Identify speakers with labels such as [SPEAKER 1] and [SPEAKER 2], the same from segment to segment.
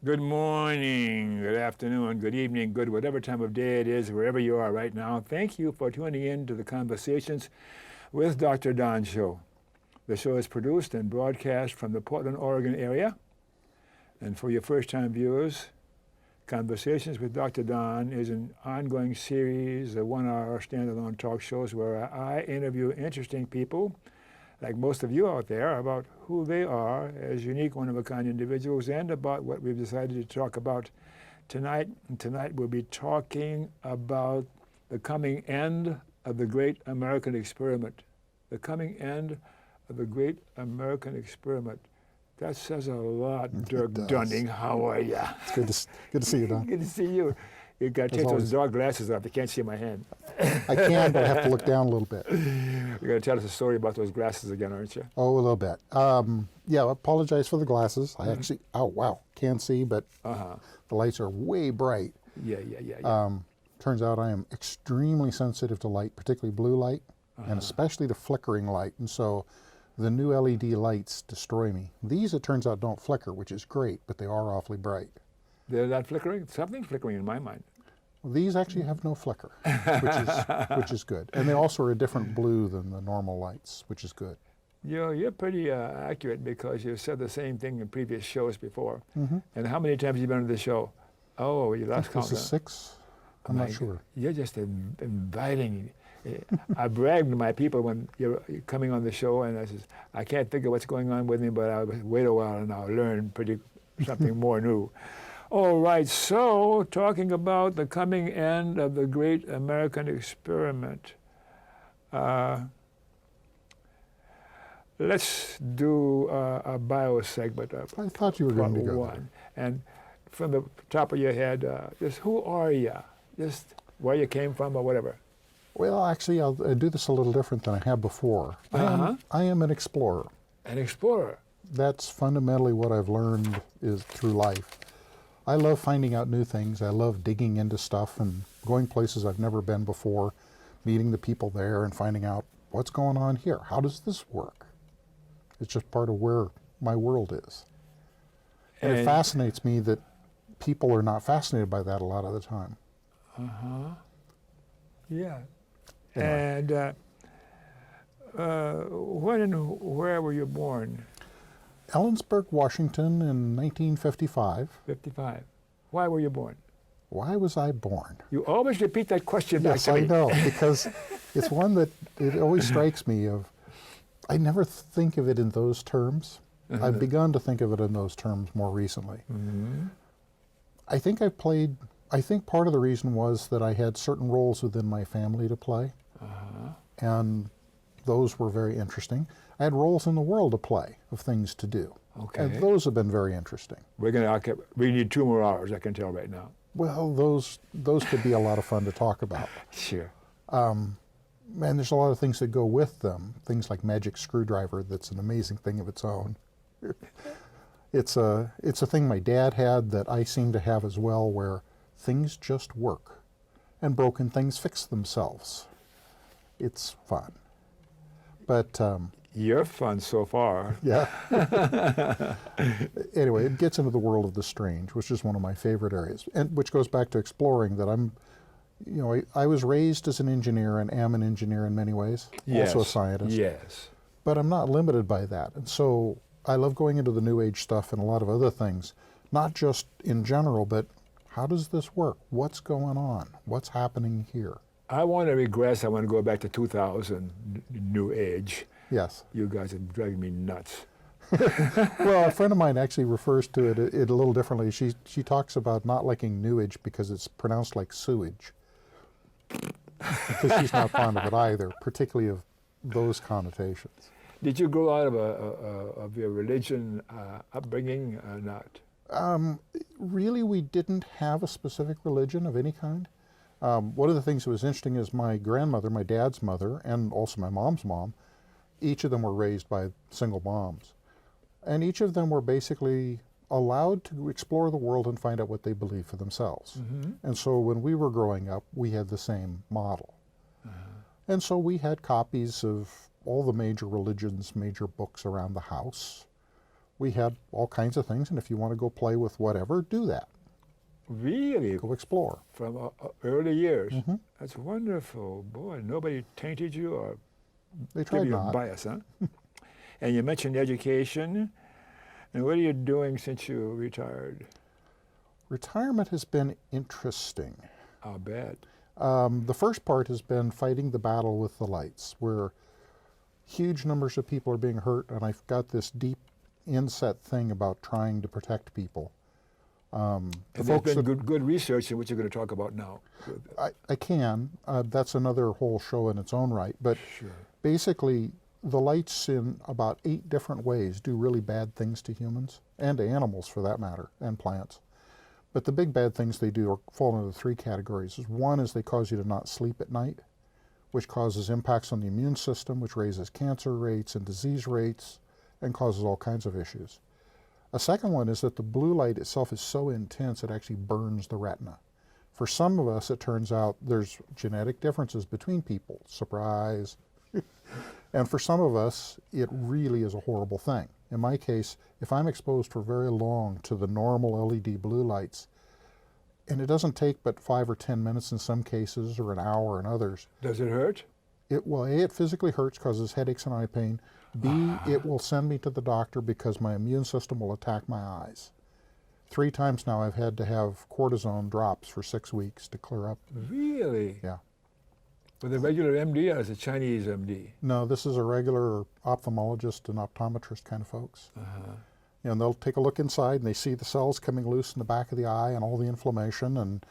[SPEAKER 1] Good morning, good afternoon, good evening, good whatever time of day it is, wherever you are right now. Thank you for tuning in to the Conversations with Dr. Don show. The show is produced and broadcast from the Portland, Oregon area. And for your first-time viewers, Conversations with Dr. Don is an ongoing series of one-hour standalone talk shows where I interview interesting people, like most of you out there, about who they are as unique, one-of-a-kind individuals and about what we've decided to talk about tonight. And tonight we'll be talking about the coming end of the great American experiment. The coming end of the great American experiment. That says a lot, Dirk Dunning. How are you?
[SPEAKER 2] It's good to see you, Don.
[SPEAKER 1] Good to see you. You got to take those dark glasses off. You can't see my hand.
[SPEAKER 2] I can, but I have to look down a little bit.
[SPEAKER 1] You're going to tell us a story about those glasses again, aren't you?
[SPEAKER 2] Oh, a little bit. Yeah, I apologize for the glasses. I actually, oh, wow, can't see, but the lights are way bright.
[SPEAKER 1] Yeah.
[SPEAKER 2] Turns out I am extremely sensitive to light, particularly blue light, and especially to flickering light. And so the new LED lights destroy me. These, it turns out, don't flicker, which is great, but they are awfully bright.
[SPEAKER 1] They're not flickering? Something's flickering in my mind.
[SPEAKER 2] Well, these actually have no flicker, which is good. And they also are a different blue than the normal lights, which is good.
[SPEAKER 1] You're pretty accurate because you've said the same thing in previous shows before. And how many times have you been on the show? Oh, you lost count.
[SPEAKER 2] This is 6? I'm not sure.
[SPEAKER 1] You're just inviting. I brag to my people when you're coming on the show, and I says, I can't think of what's going on with me, but I'll wait a while and I'll learn something more new. All right, so talking about the coming end of the great American experiment. Let's do a bio segment.
[SPEAKER 2] I thought you were going to go
[SPEAKER 1] one. And from the top of your head, just who are you? Just where you came from or whatever.
[SPEAKER 2] Well, actually, I'll do this a little different than I have before. I am an explorer.
[SPEAKER 1] An explorer?
[SPEAKER 2] That's fundamentally what I've learned is through life. I love finding out new things. I love digging into stuff and going places I've never been before, meeting the people there and finding out what's going on here. How does this work? It's just part of where my world is. And it fascinates me that people are not fascinated by that a lot of the time.
[SPEAKER 1] Yeah.
[SPEAKER 2] Anyway.
[SPEAKER 1] And when and where were you born?
[SPEAKER 2] Ellensburg, Washington in 1955.
[SPEAKER 1] 55. Why were you born?
[SPEAKER 2] Why was I born?
[SPEAKER 1] You always repeat that question back
[SPEAKER 2] Yes,
[SPEAKER 1] to me.
[SPEAKER 2] I know, because it's one that it always strikes me of, I never think of it in those terms. I've begun to think of it in those terms more recently. I think I think part of the reason was that I had certain roles within my family to play, and those were very interesting. I had roles in the world to play of things to do, and those have been very interesting.
[SPEAKER 1] We need 2 more hours, I can tell right now.
[SPEAKER 2] Well, those could be a lot of fun to talk about.
[SPEAKER 1] Sure.
[SPEAKER 2] And there's a lot of things that go with them, things like magic screwdriver, that's an amazing thing of its own. It's a thing my dad had that I seem to have as well, where things just work, and broken things fix themselves. It's fun. But
[SPEAKER 1] you're fun so far.
[SPEAKER 2] Yeah. Anyway, it gets into the world of the strange, which is one of my favorite areas, and which goes back to exploring. That I was raised as an engineer and am an engineer in many ways, also a scientist.
[SPEAKER 1] Yes.
[SPEAKER 2] But I'm not limited by that, and so I love going into the New Age stuff and a lot of other things, not just in general, but how does this work? What's going on? What's happening here?
[SPEAKER 1] I want to regress. I want to go back to 2000, New Age.
[SPEAKER 2] Yes.
[SPEAKER 1] You guys are driving me nuts.
[SPEAKER 2] Well, a friend of mine actually refers to it a little differently. She talks about not liking New Age because it's pronounced like sewage. Because she's not fond of it either, particularly of those connotations.
[SPEAKER 1] Did you grow out of your religion upbringing or not?
[SPEAKER 2] Really, we didn't have a specific religion of any kind. One of the things that was interesting is my grandmother, my dad's mother, and also my mom's mom, each of them were raised by single moms. And each of them were basically allowed to explore the world and find out what they believe for themselves. And so when we were growing up, we had the same model. And so we had copies of all the major religions, major books around the house. we had all kinds of things, and if you want to go play with whatever, do that.
[SPEAKER 1] Really?
[SPEAKER 2] Go explore.
[SPEAKER 1] From early years?
[SPEAKER 2] Mhm.
[SPEAKER 1] That's wonderful. Boy, nobody tainted you or
[SPEAKER 2] They
[SPEAKER 1] give
[SPEAKER 2] tried
[SPEAKER 1] you a
[SPEAKER 2] not.
[SPEAKER 1] bias, huh? And you mentioned education. And what are you doing since you retired?
[SPEAKER 2] Retirement has been interesting.
[SPEAKER 1] I'll bet.
[SPEAKER 2] The first part has been fighting the battle with the lights, where huge numbers of people are being hurt, and I've got this deep inset thing about trying to protect people.
[SPEAKER 1] And there's been good research in what you're going to talk about now.
[SPEAKER 2] I can. That's another whole show in its own right. But
[SPEAKER 1] Sure.
[SPEAKER 2] basically, the lights in about 8 different ways do really bad things to humans, and to animals for that matter, and plants. But the big bad things they do fall into 3 categories. One is they cause you to not sleep at night, which causes impacts on the immune system, which raises cancer rates and disease rates, and causes all kinds of issues. A second one is that the blue light itself is so intense it actually burns the retina. For some of us, it turns out there's genetic differences between people. Surprise. And for some of us, it really is a horrible thing. In my case, if I'm exposed for very long to the normal LED blue lights, and it doesn't take but 5 or 10 minutes in some cases, or an hour in others.
[SPEAKER 1] Does it hurt?
[SPEAKER 2] Well, A, it physically hurts, causes headaches and eye pain. B, it will send me to the doctor because my immune system will attack my eyes. 3 times now I've had to have cortisone drops for 6 weeks to clear up.
[SPEAKER 1] Really?
[SPEAKER 2] Yeah.
[SPEAKER 1] With a regular MD or as a Chinese MD?
[SPEAKER 2] No, this is a regular ophthalmologist and optometrist kind of folks. You know, they'll take a look inside and they see the cells coming loose in the back of the eye and all the inflammation, and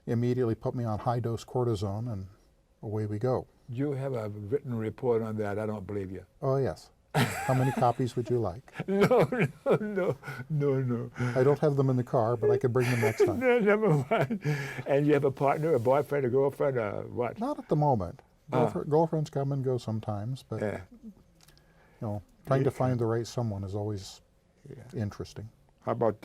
[SPEAKER 2] immediately put me on high-dose cortisone, and away we go.
[SPEAKER 1] You have a written report on that. I don't believe you.
[SPEAKER 2] Oh, yes. How many copies would you like?
[SPEAKER 1] No.
[SPEAKER 2] I don't have them in the car, but I could bring them next time.
[SPEAKER 1] No, never mind. And you have a partner, a boyfriend, a girlfriend, what?
[SPEAKER 2] Not at the moment. Girlfriends come and go sometimes, but
[SPEAKER 1] Yeah.
[SPEAKER 2] you know, trying to find the right someone is always interesting.
[SPEAKER 1] How about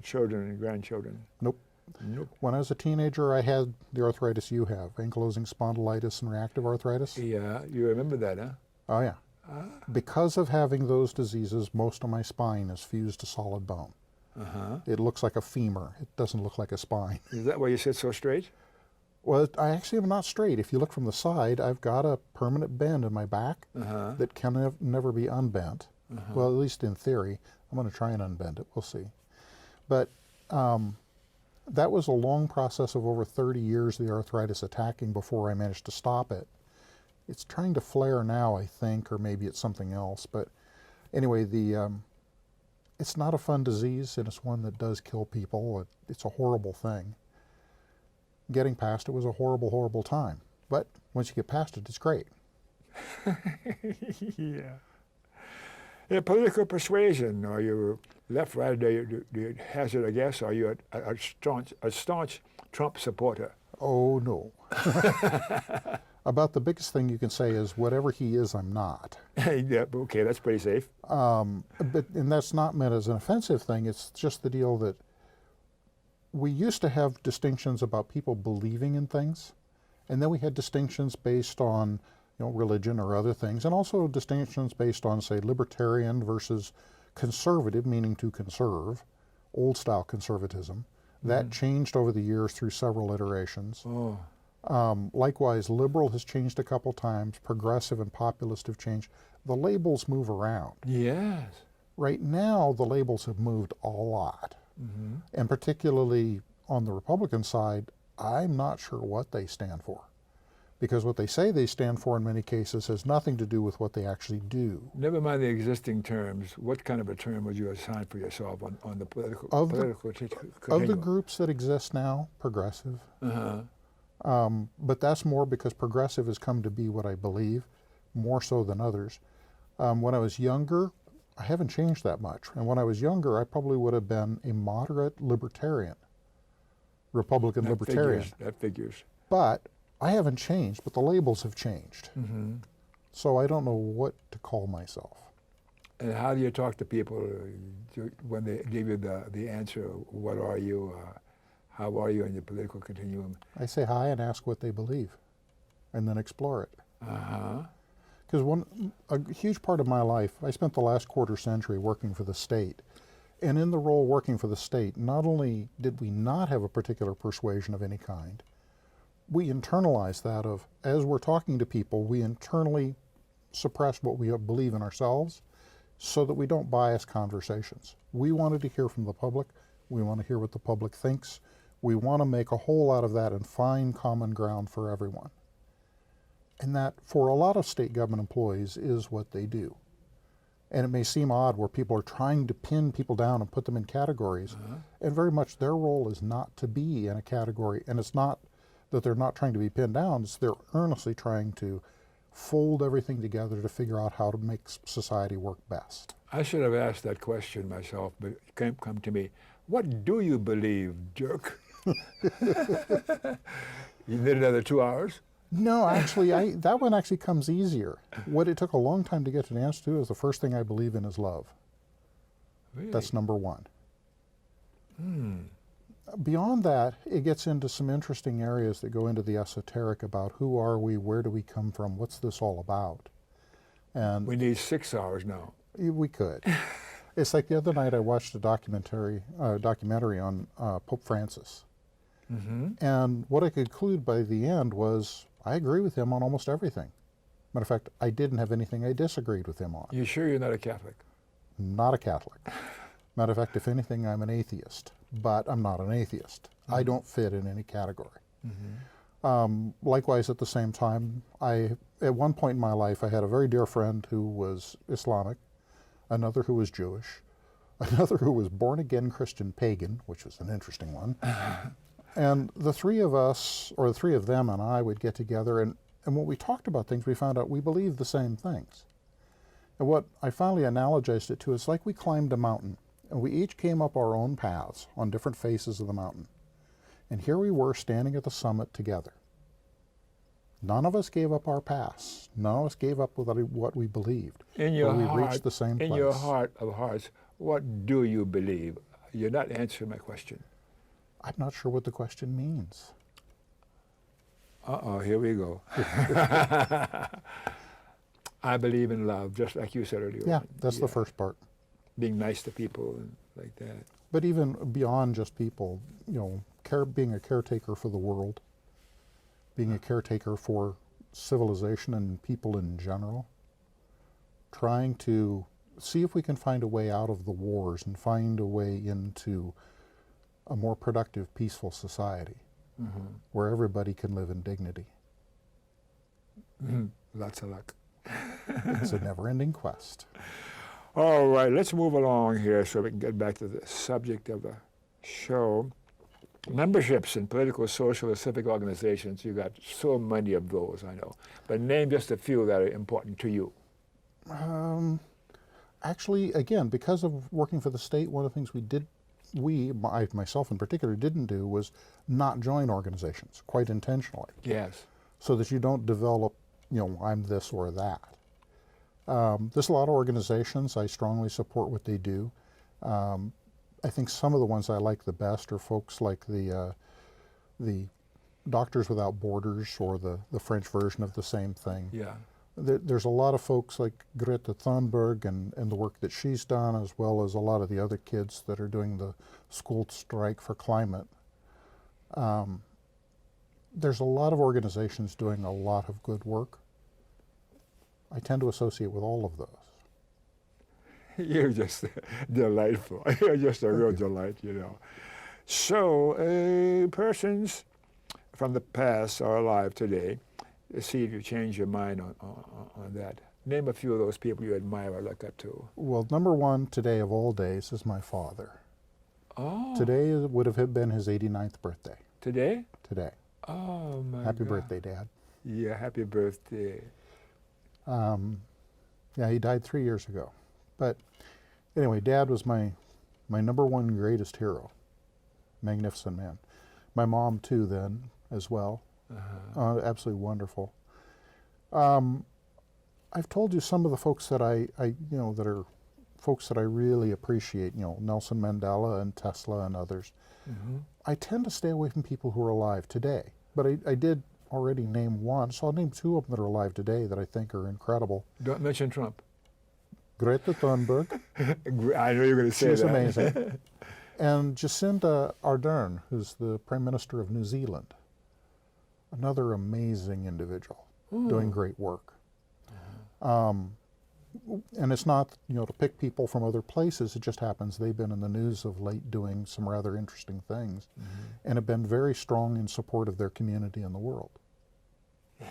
[SPEAKER 1] children and grandchildren?
[SPEAKER 2] Nope.
[SPEAKER 1] Nope.
[SPEAKER 2] When I was a teenager, I had the arthritis you have, ankylosing spondylitis and reactive arthritis.
[SPEAKER 1] Yeah, you remember that, huh?
[SPEAKER 2] Oh, yeah. Because of having those diseases, most of my spine is fused to solid bone. It looks like a femur. It doesn't look like a spine.
[SPEAKER 1] Is that why you sit so straight?
[SPEAKER 2] Well, I actually am not straight. If you look from the side, I've got a permanent bend in my back that can never be unbent. Well, at least in theory. I'm going to try and unbend it. We'll see. But that was a long process of over 30 years, the arthritis attacking, before I managed to stop it. It's trying to flare now, I think, or maybe it's something else. But anyway, it's not a fun disease, and it's one that does kill people. It's a horrible thing. Getting past it was a horrible, horrible time. But once you get past it, it's great.
[SPEAKER 1] Yeah. Yeah, political persuasion. Are you left, right? Do you hazard a guess? Are you a staunch Trump supporter?
[SPEAKER 2] Oh, no. About the biggest thing you can say is whatever he is, I'm not.
[SPEAKER 1] Yeah, okay, that's pretty safe.
[SPEAKER 2] And that's not meant as an offensive thing. It's just the deal that we used to have distinctions about people believing in things, and then we had distinctions based on religion or other things, and also distinctions based on, say, libertarian versus conservative, meaning to conserve, old-style conservatism. That changed over the years through several iterations. Likewise, liberal has changed a couple times. Progressive and populist have changed. The labels move around.
[SPEAKER 1] Yes.
[SPEAKER 2] Right now, the labels have moved a lot. And particularly on the Republican side, I'm not sure what they stand for. Because what they say they stand for in many cases has nothing to do with what they actually do.
[SPEAKER 1] Never mind the existing terms. What kind of a term would you assign for yourself on the political
[SPEAKER 2] Of
[SPEAKER 1] continuum?
[SPEAKER 2] the groups that exist now, progressive. But that's more because progressive has come to be what I believe, more so than others. When I was younger, I haven't changed that much. And when I was younger, I probably would have been a moderate libertarian, Republican libertarian.
[SPEAKER 1] That figures.
[SPEAKER 2] But I haven't changed, but the labels have changed. So I don't know what to call myself.
[SPEAKER 1] And how do you talk to people when they give you the answer, what are you, how are you in the political continuum?
[SPEAKER 2] I say hi and ask what they believe, and then explore it. Because a huge part of my life, I spent the last quarter century working for the state. And in the role working for the state, not only did we not have a particular persuasion of any kind, we internalized that of, as we're talking to people, we internally suppress what we believe in ourselves so that we don't bias conversations. We wanted to hear from the public. We want to hear what the public thinks. We want to make a whole out of that and find common ground for everyone. And that, for a lot of state government employees, is what they do. And it may seem odd where people are trying to pin people down and put them in categories, and very much their role is not to be in a category, and it's not that they're not trying to be pinned down, it's they're earnestly trying to fold everything together to figure out how to make society work best.
[SPEAKER 1] I should have asked that question myself, but it can't come to me. What do you believe, Dirk? You need another 2 hours?
[SPEAKER 2] No, actually, that one actually comes easier. What it took a long time to get an answer to is the first thing I believe in is love.
[SPEAKER 1] Really?
[SPEAKER 2] That's number one. Beyond that, it gets into some interesting areas that go into the esoteric about who are we, where do we come from, what's this all about? And
[SPEAKER 1] We need 6 hours now.
[SPEAKER 2] we could. It's like the other night I watched a documentary on Pope Francis. And what I could conclude by the end was I agree with him on almost everything. Matter of fact, I didn't have anything I disagreed with him on.
[SPEAKER 1] You sure you're not a Catholic?
[SPEAKER 2] Not a Catholic. Matter of fact, if anything, I'm an atheist. But I'm not an atheist. I don't fit in any category. Likewise, at the same time, at one point in my life, I had a very dear friend who was Islamic, another who was Jewish, another who was born-again Christian pagan, which was an interesting one. And the three of us, or the three of them and I, would get together, and when we talked about things, we found out we believed the same things. And what I finally analogized it to is like we climbed a mountain, and we each came up our own paths on different faces of the mountain. And here we were standing at the summit together. None of us gave up our paths. None of us gave up what we believed.
[SPEAKER 1] In your
[SPEAKER 2] but we
[SPEAKER 1] heart,
[SPEAKER 2] reached the same place.
[SPEAKER 1] in your heart of hearts, what do you believe? You're not answering my question.
[SPEAKER 2] I'm not sure what the question means.
[SPEAKER 1] Uh-oh, here we go. I believe in love, just like you said earlier.
[SPEAKER 2] Yeah, that's the first part.
[SPEAKER 1] Being nice to people and like that.
[SPEAKER 2] But even beyond just people, being a caretaker for the world, being a caretaker for civilization and people in general, trying to see if we can find a way out of the wars and find a way into a more productive, peaceful society where everybody can live in dignity.
[SPEAKER 1] Lots of luck.
[SPEAKER 2] It's a never-ending quest.
[SPEAKER 1] All right, let's move along here so we can get back to the subject of the show. Memberships in political, social, or civic organizations. You got so many of those, I know. But name just a few that are important to you.
[SPEAKER 2] Actually, again, because of working for the state, one of the things myself in particular, didn't do was not join organizations, quite intentionally.
[SPEAKER 1] Yes.
[SPEAKER 2] So that you don't develop, I'm this or that. There's a lot of organizations. I strongly support what they do. I think some of the ones I like the best are folks like the Doctors Without Borders, or the French version of the same thing.
[SPEAKER 1] Yeah.
[SPEAKER 2] There's a lot of folks like Greta Thunberg and the work that she's done, as well as a lot of the other kids that are doing the school strike for climate. There's a lot of organizations doing a lot of good work. I tend to associate with all of those.
[SPEAKER 1] You're just delightful. You're just a real delight, So, persons from the past are alive today. Let's see if you change your mind on that. Name a few of those people you admire or look up to.
[SPEAKER 2] Well, number one today of all days is my father.
[SPEAKER 1] Oh.
[SPEAKER 2] Today would have been his 89th birthday.
[SPEAKER 1] Today?
[SPEAKER 2] Today.
[SPEAKER 1] Oh, my
[SPEAKER 2] Happy
[SPEAKER 1] God.
[SPEAKER 2] birthday, Dad.
[SPEAKER 1] Yeah, happy birthday.
[SPEAKER 2] Yeah, he died 3 years ago. But anyway, Dad was my number one greatest hero. Magnificent man. My mom, too, then, as well. Absolutely wonderful. I've told you some of the folks that that are folks that I really appreciate, Nelson Mandela and Tesla and others. I tend to stay away from people who are alive today. But I did already name one, so I'll name two of them that are alive today that I think are incredible.
[SPEAKER 1] Don't mention Trump.
[SPEAKER 2] Greta Thunberg,
[SPEAKER 1] I know you're going to say
[SPEAKER 2] she's
[SPEAKER 1] that.
[SPEAKER 2] amazing. And Jacinda Ardern, who's the Prime Minister of New Zealand. Another amazing individual, doing great work. And it's not, to pick people from other places. It just happens they've been in the news of late doing some rather interesting things and have been very strong in support of their community and the world.
[SPEAKER 1] Yes.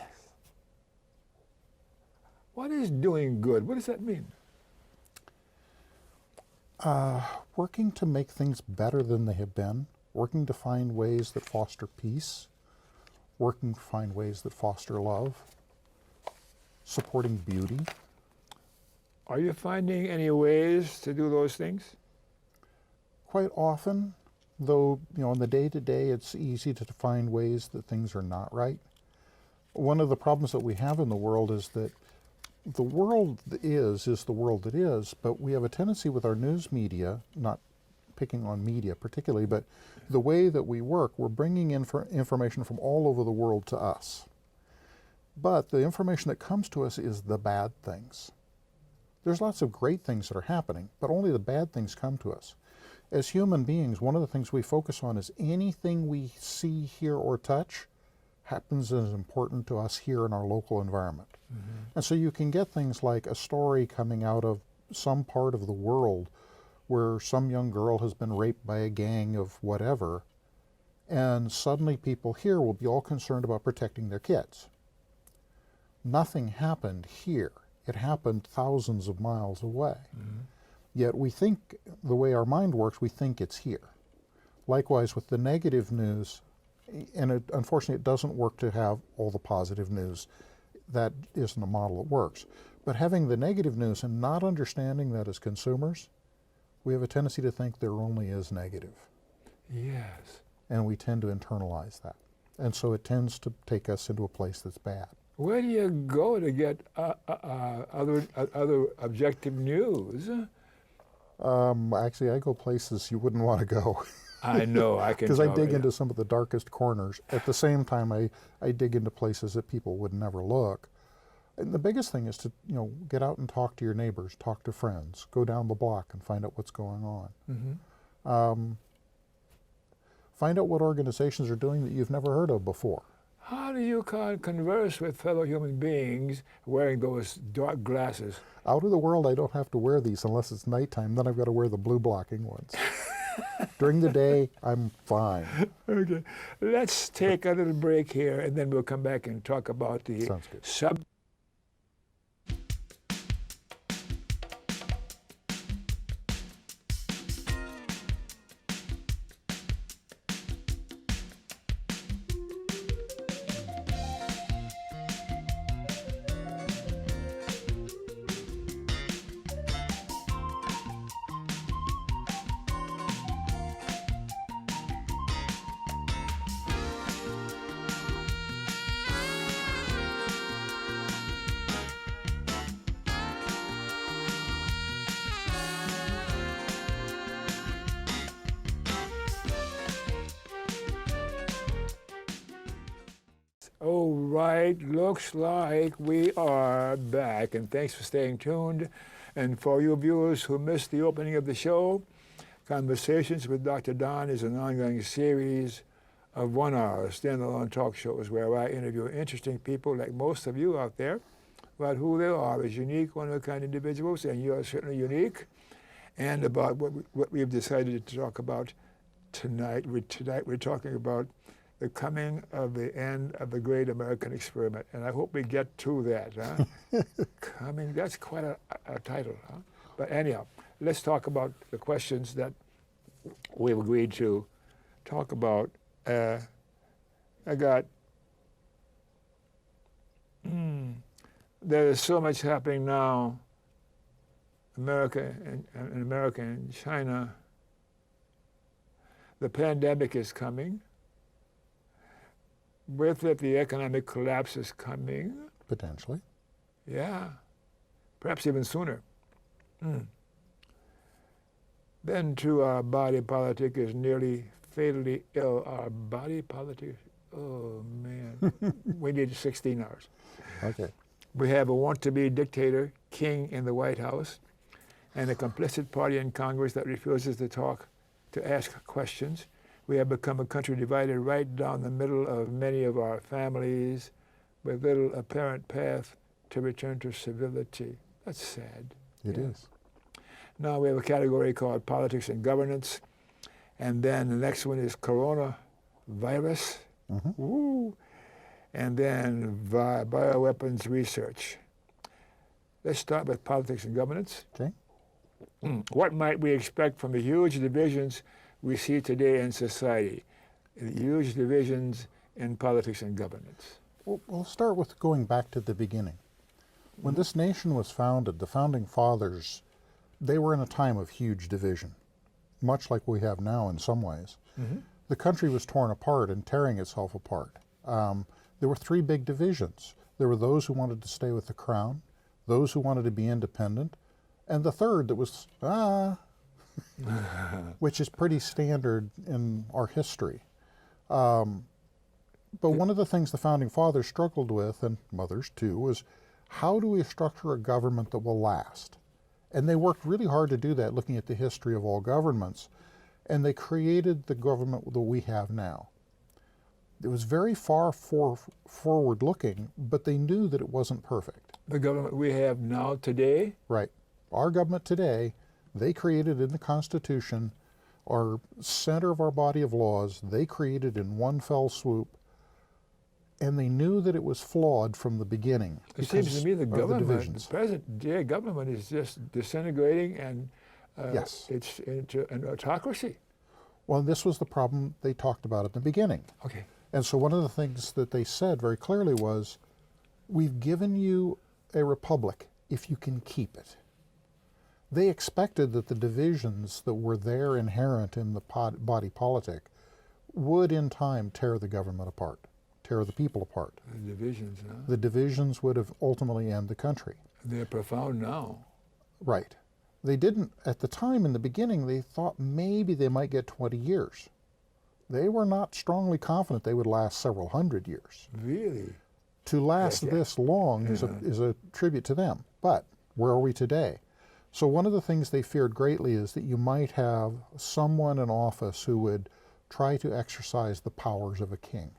[SPEAKER 1] What is doing good? What does that mean?
[SPEAKER 2] Working to make things better than they have been, working to find ways that foster peace, working to find ways that foster love, supporting beauty.
[SPEAKER 1] Are you finding any ways to do those things?
[SPEAKER 2] Quite often, though, in the day-to-day, it's easy to find ways that things are not right. One of the problems that we have in the world is that the world is the world that is, but we have a tendency with our news media, not picking on media particularly, but the way that we work, we're bringing in information from all over the world to us. But the information that comes to us is the bad things. There's lots of great things that are happening, but only the bad things come to us. As human beings, one of the things we focus on is anything we see, hear, or touch happens as important to us here in our local environment. And so you can get things like a story coming out of some part of the world where some young girl has been raped by a gang of whatever, and suddenly people here will be all concerned about protecting their kids. Nothing happened here. It happened thousands of miles away. Yet we think, the way our mind works, we think it's here. Likewise with the negative news, and unfortunately it doesn't work to have all the positive news. That isn't a model that works. But having the negative news and not understanding that as consumers, we have a tendency to think there only is negative.
[SPEAKER 1] Yes.
[SPEAKER 2] And we tend to internalize that. And so it tends to take us into a place that's bad.
[SPEAKER 1] Where do you go to get other objective news?
[SPEAKER 2] Actually, I go places you wouldn't want to go.
[SPEAKER 1] I know, I can
[SPEAKER 2] Because I
[SPEAKER 1] tell,
[SPEAKER 2] dig
[SPEAKER 1] yeah.
[SPEAKER 2] into some of the darkest corners. At the same time, I dig into places that people would never look. And the biggest thing is to, get out and talk to your neighbors, talk to friends, go down the block and find out what's going on. Find out what organizations are doing that you've never heard of before.
[SPEAKER 1] How do you converse with fellow human beings wearing those dark glasses?
[SPEAKER 2] Out of the world, I don't have to wear these unless it's nighttime. Then I've got to wear the blue blocking ones. During the day, I'm fine.
[SPEAKER 1] Okay. Let's take a little break here, and then we'll come back and talk about the
[SPEAKER 2] Sounds good.
[SPEAKER 1] All right, looks like we are back, and thanks for staying tuned. And for you viewers who missed the opening of the show, Conversations with Dr. Don is an ongoing series of 1-hour standalone talk shows where I interview interesting people like most of you out there about who they are as unique, one-of-a-kind individuals, and you are certainly unique, and about what we've decided to talk about tonight. Tonight we're talking about the coming of the end of the great American experiment. And I hope we get to that. Huh? Coming, that's quite a title. Huh? But anyhow, let's talk about the questions that we've agreed to talk about. I got, there is so much happening now, America and China. The pandemic is coming. With it, the economic collapse is coming.
[SPEAKER 2] Potentially.
[SPEAKER 1] Yeah, perhaps even sooner. Then, too, our body politic is nearly fatally ill. Our body politic, Oh, man. We need 16 hours.
[SPEAKER 2] Okay.
[SPEAKER 1] We have a want-to-be dictator, king in the White House, and a complicit party in Congress that refuses to ask questions. We have become a country divided right down the middle of many of our families with little apparent path to return to civility. That's sad.
[SPEAKER 2] It is.
[SPEAKER 1] Now we have a category called politics and governance. And then the next one is coronavirus. Woo. And then bioweapons research. Let's start with politics and governance.
[SPEAKER 2] Okay.
[SPEAKER 1] What might we expect from the huge divisions we see today in society? The huge divisions in politics and governance.
[SPEAKER 2] Well, we'll start with going back to the beginning. When this nation was founded, the founding fathers, they were in a time of huge division, much like we have now in some ways. The country was torn apart and tearing itself apart. There were three big divisions. There were those who wanted to stay with the crown, those who wanted to be independent, and the third that was, which is pretty standard in our history. But one of the things the founding fathers struggled with, and mothers too, was how do we structure a government that will last? And they worked really hard to do that, looking at the history of all governments, and they created the government that we have now. It was very far forward-looking, but they knew that it wasn't perfect.
[SPEAKER 1] The government we have now today?
[SPEAKER 2] Right. Our government today, they created in the Constitution, our center of our body of laws, they created in one fell swoop, and they knew that it was flawed from the beginning.
[SPEAKER 1] It seems to me the government, the present-day government is just disintegrating, and
[SPEAKER 2] yes,
[SPEAKER 1] it's into an autocracy.
[SPEAKER 2] Well, this was the problem they talked about at the beginning.
[SPEAKER 1] Okay.
[SPEAKER 2] And so one of the things that they said very clearly was, we've given you a republic if you can keep it. They expected that the divisions that were there inherent in the body politic would in time tear the government apart, tear the people apart.
[SPEAKER 1] The divisions, huh?
[SPEAKER 2] The divisions would have ultimately end the country.
[SPEAKER 1] They're profound now.
[SPEAKER 2] Right. They didn't, at the time in the beginning, they thought maybe they might get 20 years. They were not strongly confident they would last several hundred years.
[SPEAKER 1] Really?
[SPEAKER 2] To last this long is a tribute to them. But where are we today? So one of the things they feared greatly is that you might have someone in office who would try to exercise the powers of a king.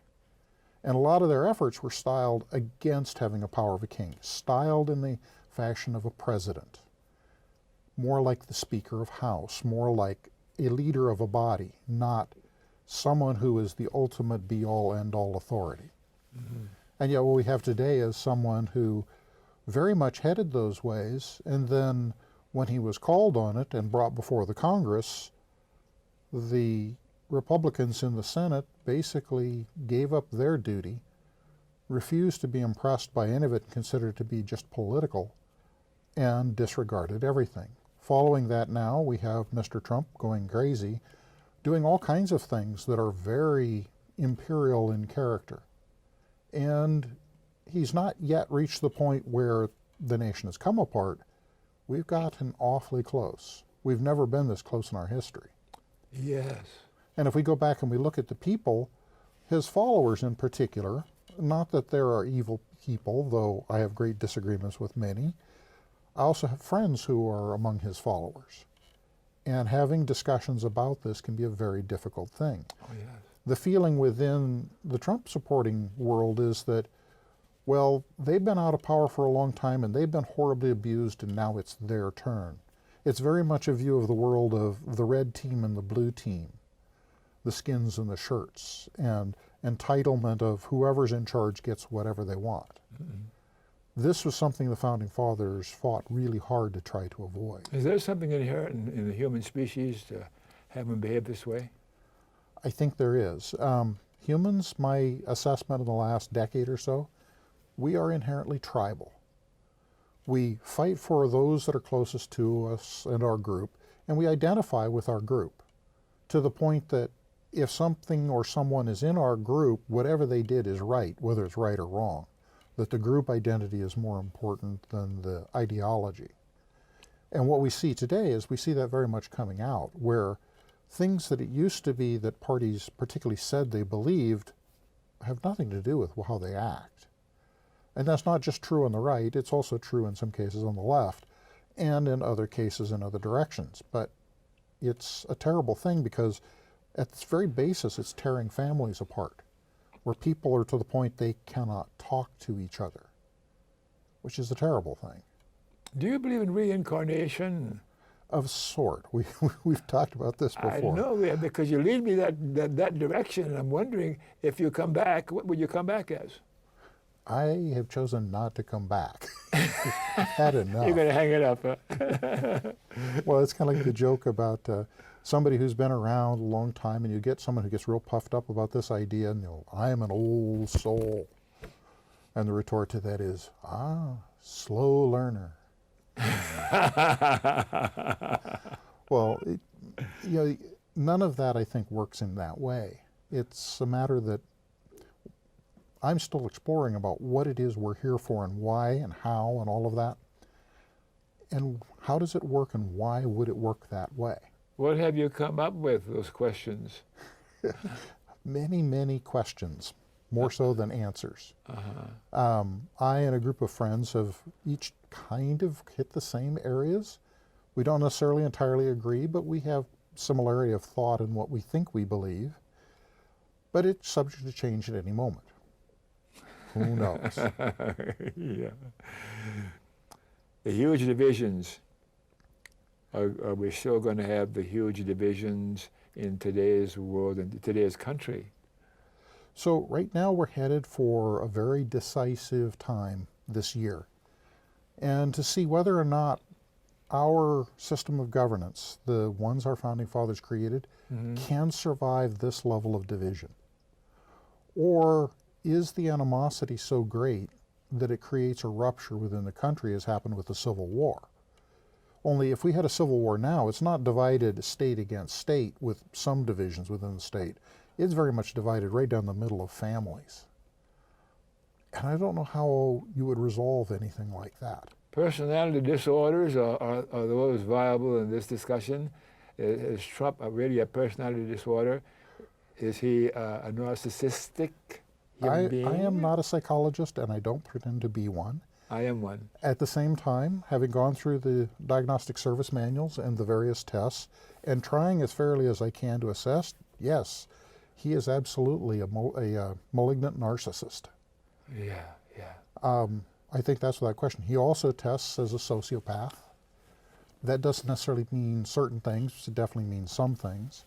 [SPEAKER 2] And a lot of their efforts were styled against having a power of a king, styled in the fashion of a president, more like the Speaker of House, more like a leader of a body, not someone who is the ultimate be-all, end-all authority. And yet what we have today is someone who very much headed those ways, and then when he was called on it and brought before the Congress, the Republicans in the Senate basically gave up their duty, refused to be impressed by any of it, considered it to be just political, and disregarded everything. Following that now, we have Mr. Trump going crazy, doing all kinds of things that are very imperial in character. And he's not yet reached the point where the nation has come apart. We've gotten awfully close. We've never been this close in our history.
[SPEAKER 1] Yes.
[SPEAKER 2] And if we go back and we look at the people, his followers in particular, not that there are evil people, though I have great disagreements with many, I also have friends who are among his followers. And having discussions about this can be a very difficult thing.
[SPEAKER 1] Oh, yes.
[SPEAKER 2] The feeling within the Trump supporting world is that, well, they've been out of power for a long time and they've been horribly abused and now it's their turn. It's very much a view of the world of the red team and the blue team, the skins and the shirts, and entitlement of whoever's in charge gets whatever they want. This was something the Founding Fathers fought really hard to try to avoid.
[SPEAKER 1] Is there something inherent in the human species to have them behave this way?
[SPEAKER 2] I think there is. Humans, my assessment in the last decade or so, we are inherently tribal. We fight for those that are closest to us and our group, and we identify with our group to the point that if something or someone is in our group, whatever they did is right, whether it's right or wrong, that the group identity is more important than the ideology. And what we see today is we see that very much coming out, where things that it used to be that parties particularly said they believed, have nothing to do with how they act. And that's not just true on the right, it's also true in some cases on the left, and in other cases in other directions. But it's a terrible thing because at its very basis, it's tearing families apart, where people are to the point they cannot talk to each other, which is a terrible thing.
[SPEAKER 1] Do you believe in reincarnation?
[SPEAKER 2] Of sort. We've talked about this before.
[SPEAKER 1] I know, because you lead me that direction, and I'm wondering if you come back, what would you come back as?
[SPEAKER 2] I have chosen not to come back. I've had enough.
[SPEAKER 1] You're going to hang it up, huh?
[SPEAKER 2] Well, it's kind of like the joke about somebody who's been around a long time, and you get someone who gets real puffed up about this idea, and I am an old soul. And the retort to that is, slow learner. Well, none of that, I think, works in that way. It's a matter that I'm still exploring about what it is we're here for and why and how and all of that. And how does it work and why would it work that way?
[SPEAKER 1] What have you come up with, those questions?
[SPEAKER 2] Many, many questions, more so than answers. I and a group of friends have each kind of hit the same areas. We don't necessarily entirely agree, but we have similarity of thought in what we think we believe. But it's subject to change at any moment. Who knows?
[SPEAKER 1] Yeah. The huge divisions. Are we still going to have the huge divisions in today's world and today's country?
[SPEAKER 2] So right now we're headed for a very decisive time this year. And to see whether or not our system of governance, the ones our founding fathers created, can survive this level of division. Or is the animosity so great that it creates a rupture within the country, as happened with the Civil War? Only if we had a civil war now, it's not divided state against state with some divisions within the state. It's very much divided right down the middle of families. And I don't know how you would resolve anything like that.
[SPEAKER 1] Personality disorders are those viable in this discussion? Is Trump really a personality disorder? Is he a narcissistic human being?
[SPEAKER 2] I am not a psychologist, and I don't pretend to be one.
[SPEAKER 1] I am one.
[SPEAKER 2] At the same time, having gone through the diagnostic service manuals and the various tests, and trying as fairly as I can to assess, yes, he is absolutely a malignant narcissist.
[SPEAKER 1] Yeah.
[SPEAKER 2] I think that's without question. He also tests as a sociopath. That doesn't necessarily mean certain things. It definitely means some things.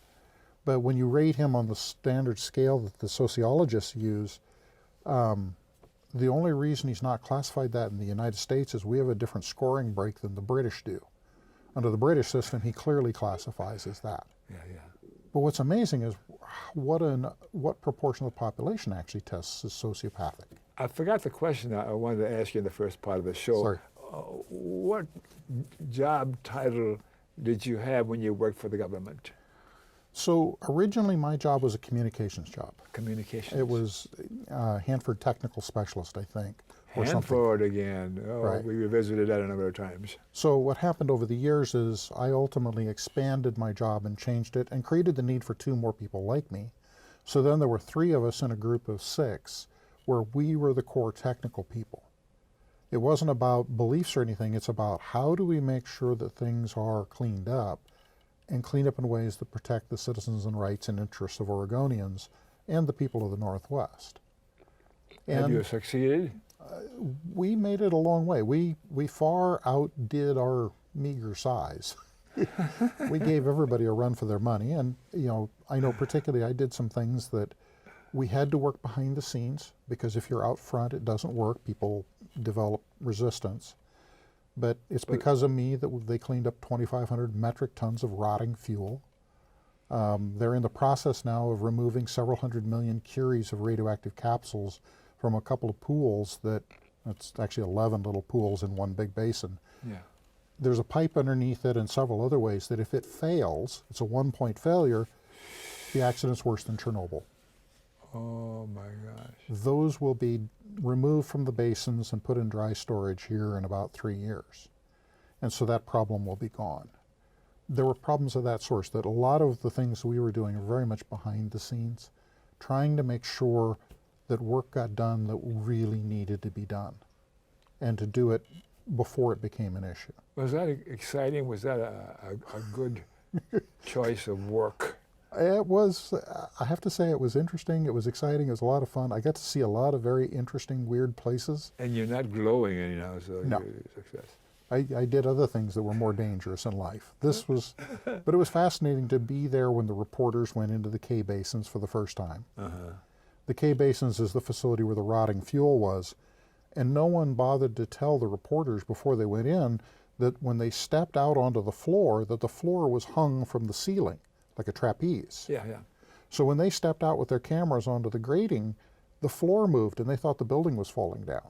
[SPEAKER 2] But when you rate him on the standard scale that the sociologists use, the only reason he's not classified that in the United States is we have a different scoring break than the British do. Under the British system, he clearly classifies as that.
[SPEAKER 1] Yeah.
[SPEAKER 2] But what's amazing is what proportion of the population actually tests as sociopathic.
[SPEAKER 1] I forgot the question I wanted to ask you in the first part of the show.
[SPEAKER 2] Sorry.
[SPEAKER 1] What job title did you have when you worked for the government?
[SPEAKER 2] So originally my job was a communications job.
[SPEAKER 1] Communications.
[SPEAKER 2] It was Hanford Technical Specialist, I think. Or
[SPEAKER 1] Hanford again. Oh,
[SPEAKER 2] right.
[SPEAKER 1] We revisited that a number of times.
[SPEAKER 2] So what happened over the years is I ultimately expanded my job and changed it and created the need for 2 more people like me. So then there were 3 of us in a group of 6 where we were the core technical people. It wasn't about beliefs or anything, it's about how do we make sure that things are cleaned up and clean up in ways that protect the citizens and rights and interests of Oregonians and the people of the Northwest.
[SPEAKER 1] Have you succeeded?
[SPEAKER 2] We made it a long way. We far outdid our meager size. We gave everybody a run for their money, and I know particularly I did some things that we had to work behind the scenes, because if you're out front it doesn't work. People develop resistance. But it's because of me that they cleaned up 2,500 metric tons of rotting fuel. They're in the process now of removing several hundred million curies of radioactive capsules from a couple of pools that's actually 11 little pools in one big basin.
[SPEAKER 1] Yeah.
[SPEAKER 2] There's a pipe underneath it and several other ways that if it fails, it's a 1-point failure, the accident's worse than Chernobyl.
[SPEAKER 1] Oh my gosh.
[SPEAKER 2] Those will be removed from the basins and put in dry storage here in about 3 years. And so that problem will be gone. There were problems of that source, that a lot of the things we were doing are very much behind the scenes, trying to make sure that work got done that really needed to be done, and to do it before it became an issue.
[SPEAKER 1] Was that exciting? Was that a good choice of work?
[SPEAKER 2] It was, I have to say, it was interesting, it was exciting, it was a lot of fun. I got to see a lot of very interesting, weird places.
[SPEAKER 1] And you're not glowing anyhow, so
[SPEAKER 2] No.
[SPEAKER 1] you're a success.
[SPEAKER 2] I did other things that were more dangerous in life. This was, but it was fascinating to be there when the reporters went into the K basins for the first time. The K basins is the facility where the rotting fuel was, and no one bothered to tell the reporters before they went in that when they stepped out onto the floor, that the floor was hung from the ceiling, like a trapeze.
[SPEAKER 1] Yeah, yeah.
[SPEAKER 2] So when they stepped out with their cameras onto the grating, the floor moved and they thought the building was falling down,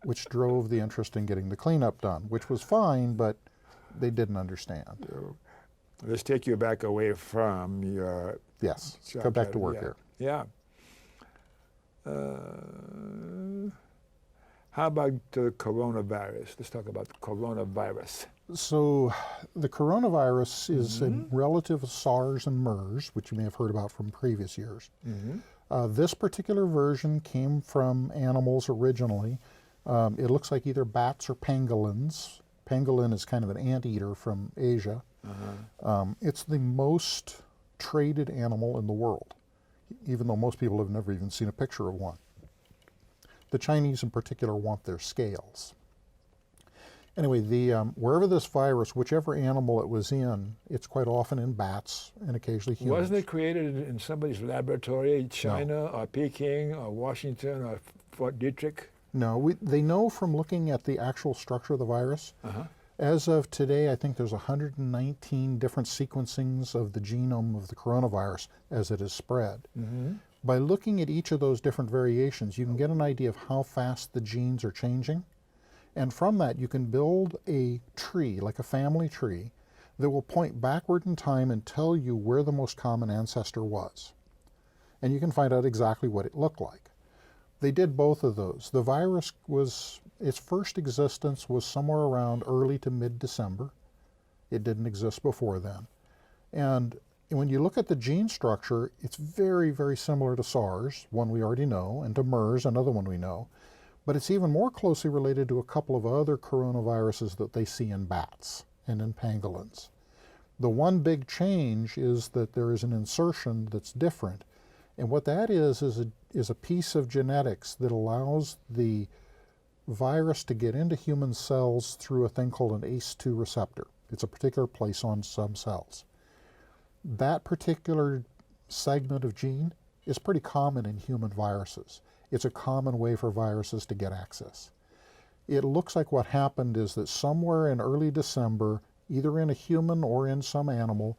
[SPEAKER 2] which drove the interest in getting the cleanup done, which was fine, but they didn't understand.
[SPEAKER 1] Let's take you back away from your...
[SPEAKER 2] Yes, come back to work
[SPEAKER 1] yeah.
[SPEAKER 2] here.
[SPEAKER 1] Yeah. How about the coronavirus? Let's talk about the coronavirus.
[SPEAKER 2] So the coronavirus is a relative of SARS and MERS, which you may have heard about from previous years. This particular version came from animals originally. It looks like either bats or pangolins. Pangolin is kind of an anteater from Asia. It's the most traded animal in the world, even though most people have never even seen a picture of one. The Chinese in particular want their scales. Anyway, wherever this virus, whichever animal it was in, it's quite often in bats and occasionally humans.
[SPEAKER 1] Wasn't it created in somebody's laboratory, China or Peking or Washington or Fort Detrick?
[SPEAKER 2] No, they know from looking at the actual structure of the virus. As of today, I think there's 119 different sequencings of the genome of the coronavirus as it is spread. By looking at each of those different variations, you can get an idea of how fast the genes are changing. And from that, you can build a tree, like a family tree, that will point backward in time and tell you where the most common ancestor was. And you can find out exactly what it looked like. They did both of those. The virus its first existence was somewhere around early to mid-December. It didn't exist before then. And when you look at the gene structure, it's very, very similar to SARS, one we already know, and to MERS, another one we know. But it's even more closely related to a couple of other coronaviruses that they see in bats and in pangolins. The one big change is that there is an insertion that's different. And what that is a piece of genetics that allows the virus to get into human cells through a thing called an ACE2 receptor. It's a particular place on some cells. That particular segment of gene is pretty common in human viruses. It's a common way for viruses to get access. It looks like what happened is that somewhere in early December, either in a human or in some animal,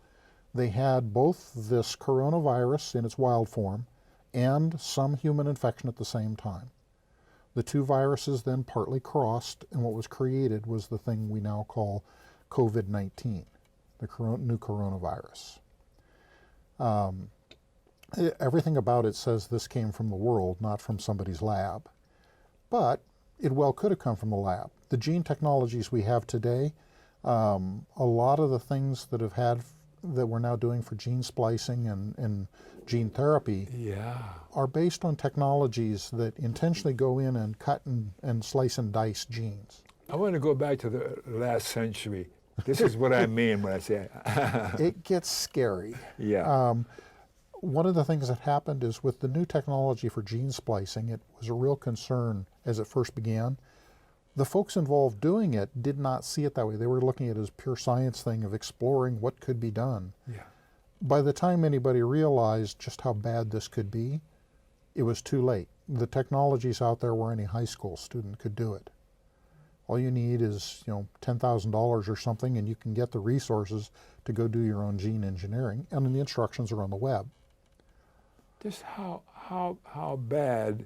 [SPEAKER 2] they had both this coronavirus in its wild form and some human infection at the same time. The two viruses then partly crossed, and what was created was the thing we now call COVID-19, the new coronavirus. Everything about it says this came from the world, not from somebody's lab. But it well could have come from the lab. The gene technologies we have today, a lot of the things that we're now doing for gene splicing and gene therapy are based on technologies that intentionally go in and cut and slice and dice genes.
[SPEAKER 1] I want to go back to the last century. This is what I mean when I say
[SPEAKER 2] it gets scary.
[SPEAKER 1] Yeah.
[SPEAKER 2] One of the things that happened is with the new technology for gene splicing, it was a real concern as it first began. The folks involved doing it did not see it that way. They were looking at it as a pure science thing of exploring what could be done.
[SPEAKER 1] Yeah.
[SPEAKER 2] By the time anybody realized just how bad this could be, it was too late. The technology's out there where any high school student could do it. All you need is, $10,000 or something, and you can get the resources to go do your own gene engineering, and the instructions are on the web.
[SPEAKER 1] Just how bad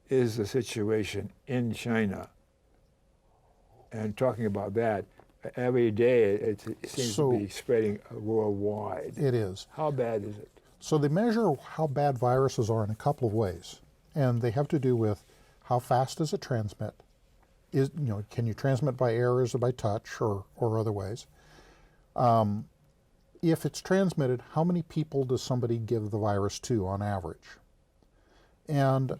[SPEAKER 1] is the situation in China? And talking about that, every day it seems to be spreading worldwide.
[SPEAKER 2] It is.
[SPEAKER 1] How bad is it?
[SPEAKER 2] So they measure how bad viruses are in a couple of ways, and they have to do with how fast does it transmit? Can you transmit by air, or is it by touch, or other ways? If it's transmitted, how many people does somebody give the virus to on average? And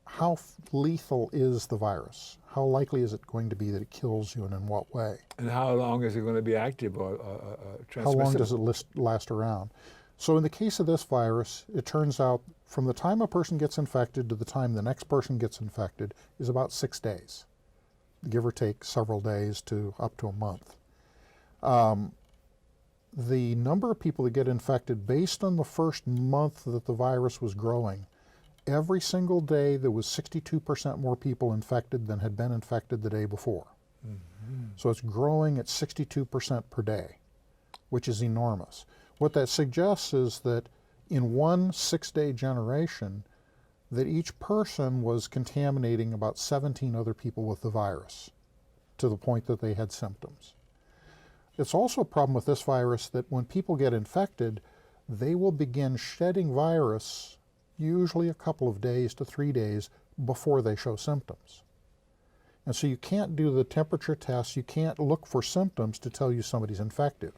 [SPEAKER 2] how lethal is the virus? How likely is it going to be that it kills you, and in what way?
[SPEAKER 1] And how long is it going to be active or
[SPEAKER 2] How long does
[SPEAKER 1] transmissible?
[SPEAKER 2] it last around? So in the case of this virus, it turns out from the time a person gets infected to the time the next person gets infected is about 6 days, give or take several days to up to a month. The number of people that get infected based on the first month that the virus was growing, every single day there was 62% more people infected than had been infected the day before. So it's growing at 62% per day, which is enormous. What that suggests is that in one 6-day generation, that each person was contaminating about 17 other people with the virus to the point that they had symptoms. It's also a problem with this virus that when people get infected, they will begin shedding virus usually a couple of days to 3 days before they show symptoms. And so you can't do the temperature tests, you can't look for symptoms to tell you somebody's infected.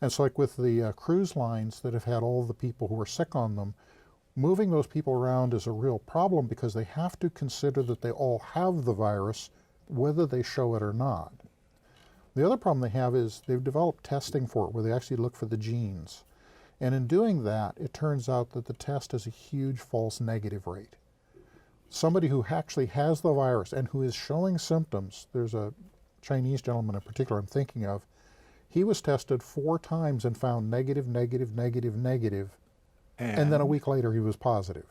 [SPEAKER 2] And so like with the cruise lines that have had all the people who are sick on them, moving those people around is a real problem because they have to consider that they all have the virus, whether they show it or not. The other problem they have is they've developed testing for it where they actually look for the genes. And in doing that, it turns out that the test has a huge false negative rate. Somebody who actually has the virus and who is showing symptoms, there's a Chinese gentleman in particular I'm thinking of, he was tested 4 times and found negative, negative, negative, negative, and then a week later he was positive.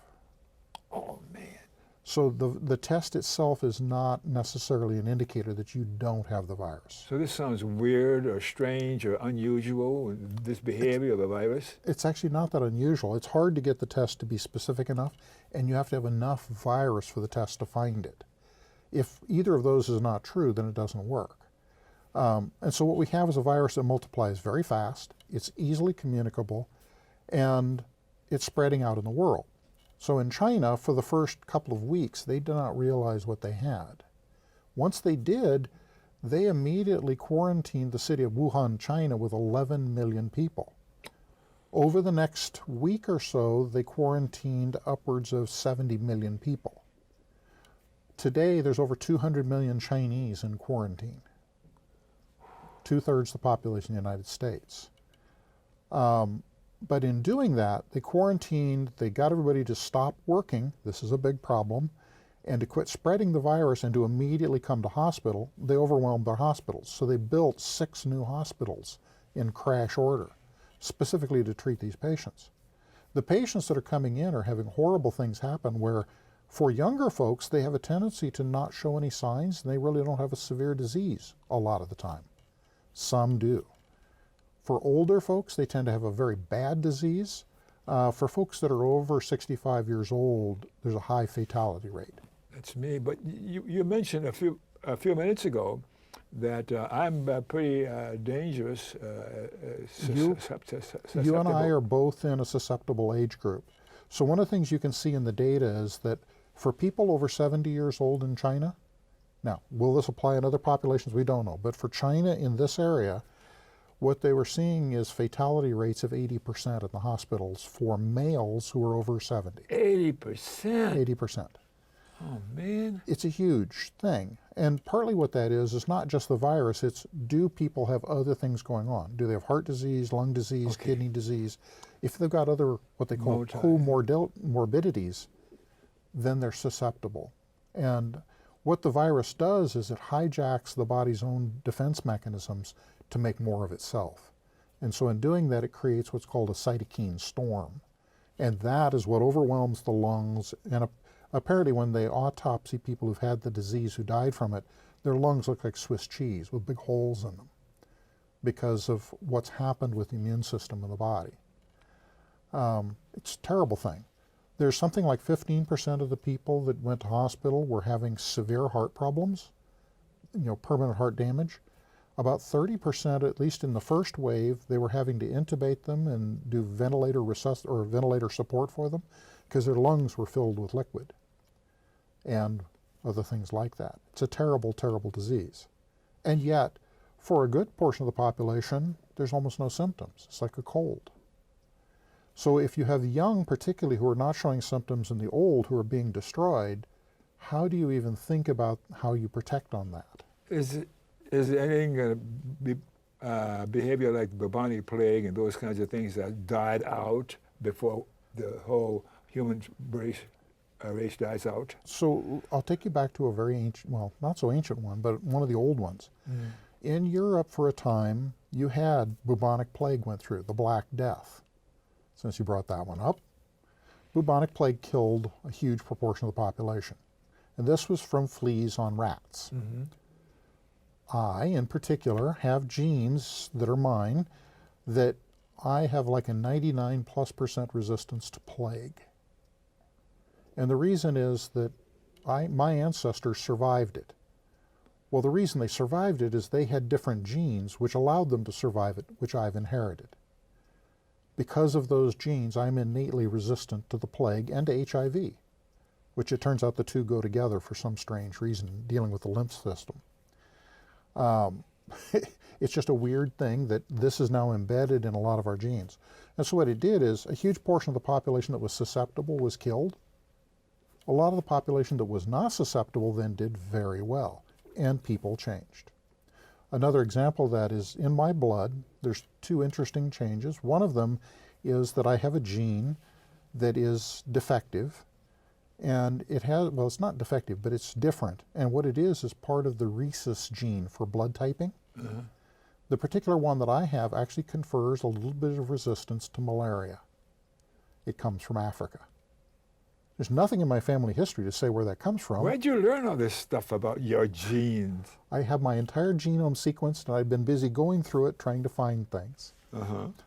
[SPEAKER 1] Oh, man.
[SPEAKER 2] So the test itself is not necessarily an indicator that you don't have the virus.
[SPEAKER 1] So this sounds weird or strange or unusual, this behavior of the virus?
[SPEAKER 2] It's actually not that unusual. It's hard to get the test to be specific enough, and you have to have enough virus for the test to find it. If either of those is not true, then it doesn't work. And so what we have is a virus that multiplies very fast, it's easily communicable, and it's spreading out in the world. So in China, for the first couple of weeks, they did not realize what they had. Once they did, they immediately quarantined the city of Wuhan, China, with 11 million people. Over the next week or so, they quarantined upwards of 70 million people. Today, there's over 200 million Chinese in quarantine, 2/3 the population of the United States. But in doing that, they quarantined, they got everybody to stop working, this is a big problem, and to quit spreading the virus and to immediately come to hospital. They overwhelmed their hospitals. So they built 6 new hospitals in crash order, specifically to treat these patients. The patients that are coming in are having horrible things happen where for younger folks, they have a tendency to not show any signs and they really don't have a severe disease a lot of the time. Some do. For older folks, they tend to have a very bad disease. For folks that are over 65 years old, there's a high fatality rate.
[SPEAKER 1] That's me. But you mentioned a few minutes ago that I'm pretty dangerous.
[SPEAKER 2] You and I are both in a susceptible age group. So one of the things you can see in the data is that for people over 70 years old in China, now, will this apply in other populations? We don't know. But for China in this area, what they were seeing is fatality rates of 80% in the hospitals for males who are over 70.
[SPEAKER 1] 80%?
[SPEAKER 2] 80%.
[SPEAKER 1] Oh, man.
[SPEAKER 2] It's a huge thing. And partly what that is not just the virus, it's do people have other things going on? Do they have heart disease, lung disease, kidney disease? If they've got other, what they call comorbidities, then they're susceptible. And what the virus does is it hijacks the body's own defense mechanisms to make more of itself. And so in doing that, it creates what's called a cytokine storm. And that is what overwhelms the lungs. And apparently when they autopsy people who've had the disease who died from it, their lungs look like Swiss cheese with big holes in them because of what's happened with the immune system in the body. It's a terrible thing. There's something like 15% of the people that went to hospital were having severe heart problems, permanent heart damage. About 30%, at least in the first wave, they were having to intubate them and do ventilator support for them because their lungs were filled with liquid and other things like that. It's a terrible, terrible disease. And yet, for a good portion of the population, there's almost no symptoms. It's like a cold. So if you have the young, particularly, who are not showing symptoms and the old who are being destroyed, how do you even think about how you protect on that?
[SPEAKER 1] Is anything going to be behavior like the bubonic plague and those kinds of things that died out before the whole human race dies out?
[SPEAKER 2] So I'll take you back to a very ancient, well, not so ancient one, but one of the old ones. In Europe for a time, you had bubonic plague went through, the Black Death, since you brought that one up. Bubonic plague killed a huge proportion of the population. And this was from fleas on rats. I, in particular, have genes that are mine that I have like a 99+% resistance to plague. And the reason is that my ancestors survived it. Well, the reason they survived it is they had different genes which allowed them to survive it, which I've inherited. Because of those genes, I'm innately resistant to the plague and to HIV, which it turns out the two go together for some strange reason, dealing with the lymph system. It's just a weird thing that this is now embedded in a lot of our genes. And so what it did is a huge portion of the population that was susceptible was killed. A lot of the population that was not susceptible then did very well, and people changed. Another example of that is in my blood, there's two interesting changes. One of them is that I have a gene that is defective, and it has, well, it's not defective, but it's different. And what it is part of the rhesus gene for blood typing. The particular one that I have actually confers a little bit of resistance to malaria. It comes from Africa. There's nothing in my family history to say where that comes from.
[SPEAKER 1] Where'd you learn all this stuff about your genes?
[SPEAKER 2] I have my entire genome sequenced, and I've been busy going through it trying to find things.